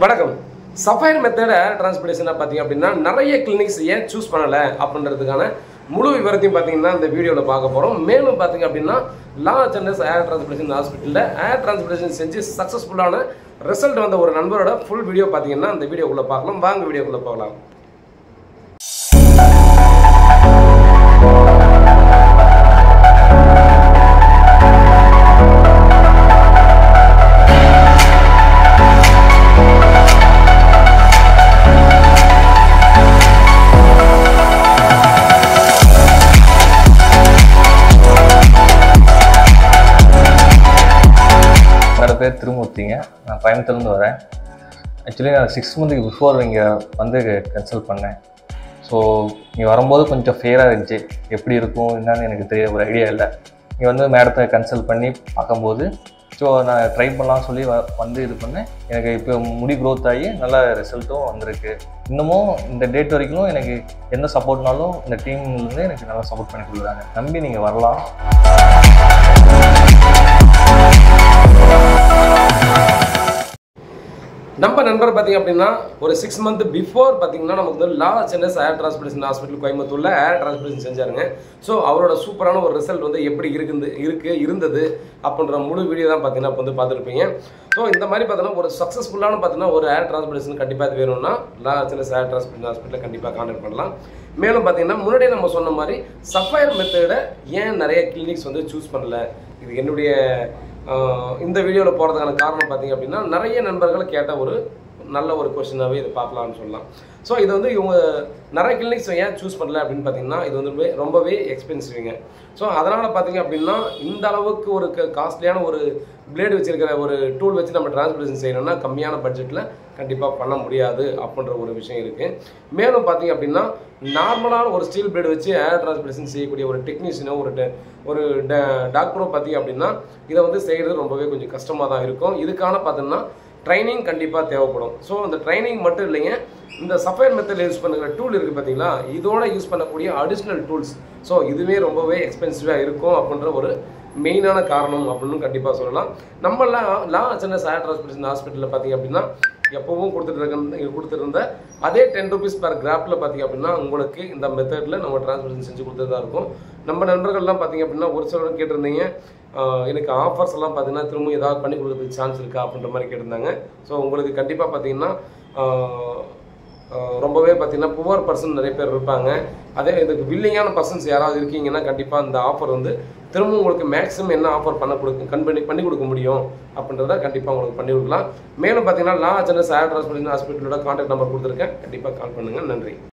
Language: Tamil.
வணக்கம். சஃபயர் மெத்தட் ஏர் டிரான்ஸ்பிளேஷனை பார்த்தீங்க அப்படின்னா நிறைய கிளினிக்ஸ் ஏன் சூஸ் பண்ணலை அப்படின்றதுக்கான முழு விவரத்தையும் பார்த்தீங்கன்னா இந்த வீடியோவில் பார்க்க போகிறோம். மேலும் பார்த்தீங்க அப்படின்னா லாஸ் ஏஞ்சல்ஸ் ஏர் டிரான்ஸ்பிளேஷன் ஹாஸ்பிட்டலில் ஏர் டிரான்ஸ்பிளேஷன் செஞ்சு சக்ஸஸ்ஃபுல்லான ரிசல்ட் வந்த ஒரு நண்பரோட ஃபுல் வீடியோ பார்த்தீங்கன்னா இந்த வீடியோக்குள்ளே பார்க்கலாம். வாங்க வீடியோக்குள்ளே போகலாம். பேர் திருமூர்த்திங்க. நான் கோயம்புத்தூர்லேருந்து வரேன். ஆக்சுவலி நான் 6 மந்த்துக்கு பிஃபோர் இங்கே வந்து கன்சல்ட் பண்ணேன். ஸோ இங்கே வரும்போது கொஞ்சம் ஃபேராக இருந்துச்சு. எப்படி இருக்கும் என்னன்னு எனக்கு தெரிய ஒரு ஐடியா இல்லை. இங்கே வந்து மேடத்தை கன்சல்ட் பண்ணி பார்க்கும்போது ஸோ நான் ட்ரை பண்ணலாம்னு சொல்லி வந்து இது பண்ணேன். எனக்கு இப்போ முடி க்ரோத் ஆகி நல்ல ரிசல்ட்டும் வந்திருக்கு. இன்னமும் இந்த டேட் வரைக்கும் எனக்கு எந்த சப்போர்ட்னாலும் இந்த டீம்லேருந்து எனக்கு நல்லா சப்போர்ட் பண்ணி கொடுக்குறாங்க. நம்பி நீங்கள் வரலாம். நம்ம நண்பர் பார்த்தீங்க அப்படின்னா ஒரு 6 மந்த் பிஃபோர் பார்த்தீங்கன்னா நமக்கு வந்து லாஸ் ஏஞ்சல்ஸ் ஏர் டிரான்ஸ்பிளேஷன் ஹாஸ்பிட்டல் கோயம்புத்தூரில் ஏர் டிரான்ஸ்பிளேஷன் செஞ்சாருங்க. ஸோ அவரோட சூப்பரான ஒரு ரிசல்ட் வந்து எப்படி இருந்தது அப்படின்ற முழு வீடியோ தான் பார்த்தீங்கன்னா இப்போ வந்து பார்த்துருப்பீங்க. ஸோ இந்த மாதிரி பார்த்தீங்கன்னா ஒரு சக்ஸஸ்ஃபுல்லான பார்த்தீங்கன்னா ஒரு ஏர் டிரான்ஸ்பிளேஷன் கண்டிப்பாக அது வேணும்னா லாஸ் ஏஞ்சல்ஸ் ஏர் டிரான்ஸ்பிளேஷன் ஹாஸ்பிட்டலில் கண்டிப்பாக கான்டாக்ட் பண்ணலாம். மேலும் பார்த்தீங்கன்னா முன்னாடியே நம்ம சொன்ன மாதிரி சஃபயர் மெத்தடை ஏன் நிறைய கிளினிக்ஸ் வந்து சூஸ் பண்ணல, இது என்னுடைய இந்த வீடியோவில் போகிறதுக்கான காரணம் பார்த்தீங்க அப்படின்னா நிறைய நண்பர்கள் கேட்ட ஒரு நல்ல ஒரு கொஸ்டினாகவே இது பார்க்கலாம்னு சொல்லலாம். ஸோ இது வந்து இவங்க நிறைய கிளினிக்ஸ் ஏன் சூஸ் பண்ணல அப்படின்னு பார்த்தீங்கன்னா இது வந்து ரொம்பவே எக்ஸ்பென்சிவ்ங்க. ஸோ அதனால் பார்த்தீங்க அப்படின்னா இந்த அளவுக்கு ஒரு காஸ்ட்லியான ஒரு பிளேடு வச்சுருக்கிற ஒரு டூல் வச்சு நம்ம டிரான்ஸ்பிளேஷன் செய்யணும்னா கம்மியான பட்ஜெட்டில் கண்டிப்பாக பண்ண முடியாது அப்படின்ற ஒரு விஷயம் இருக்குது. மேலும் பார்த்தீங்க அப்படின்னா நார்மலான ஒரு ஸ்டீல் பிளேடு வச்சு ஏர் டிரான்ஸ்பிளேஷன் செய்யக்கூடிய ஒரு டெக்னீஷியனோ ஒரு டாக்டரோ பார்த்தீங்க அப்படின்னா இதை வந்து செய்கிறது ரொம்பவே கொஞ்சம் கஷ்டமாக தான் இருக்கும். இதுக்கான பார்த்தீங்கன்னா ட்ரைனிங் கண்டிப்பாக தேவைப்படும். ஸோ அந்த ட்ரைனிங் மட்டும் இல்லைங்க, இந்த சஃபயர் மெத்தடில் யூஸ் பண்ணுற டூல் இருக்குது பார்த்தீங்களா, இதோட யூஸ் பண்ணக்கூடிய அடிஷ்னல் டூல்ஸ் ஸோ இதுவே ரொம்பவே எக்ஸ்பென்சிவாக இருக்கும் அப்படின்ற ஒரு மெயினான காரணம் அப்படின்னு கண்டிப்பாக சொல்லலாம். நம்மளாம் லாஸ் ஏஞ்சல்ஸ் ஏர் டிரான்ஸ்பிளேஷன் ஹாஸ்பிட்டலில் பார்த்தீங்க அப்படின்னா எப்பவும் கொடுத்துருந்த அதே 10 rupees per கிராஃப்டில் பார்த்தீங்க அப்படின்னா உங்களுக்கு இந்த மெத்தடில் நம்ம டிரான்ஸ்பிளேஷன் செஞ்சு கொடுத்துட்டு தான் இருக்கும். நம்ம நண்பர்கள்லாம் பார்த்தீங்க அப்படின்னா ஒரு சிலர் கேட்டிருந்தீங்க எனக்கு ஆஃபர்ஸ் எல்லாம் பார்த்தீங்கன்னா திரும்ப ஏதாவது பண்ணி கொடுக்கறதுக்கு சான்ஸ் இருக்கா அப்படின்ற மாதிரி கேட்டிருந்தாங்க. ஸோ உங்களுக்கு கண்டிப்பாக பார்த்தீங்கன்னா ரொம்பவே பார்த்தீங்கன்னா புவர் பர்சன் நிறைய பேர் இருப்பாங்க. அதே இதுக்கு வில்லிங்கான பர்சன்ஸ் யாராவது இருக்கீங்கன்னா கண்டிப்பாக இந்த ஆஃபர் வந்து திரும்ப உங்களுக்கு மேக்ஸிமம் என்ன ஆஃபர் பண்ணி கொடுக்க முடியும் அப்படின்றத கண்டிப்பாக உங்களுக்கு பண்ணி கொடுக்கலாம். மேலும் பார்த்தீங்கன்னா லாஸ் ஏஞ்சல்ஸ் ஏர் டிரான்ஸ்பிளேஷன் ஹாஸ்பிட்டலோட கான்டாக்ட் நம்பர் கொடுத்துருக்கேன். கண்டிப்பாக கால் பண்ணுங்கள். நன்றி.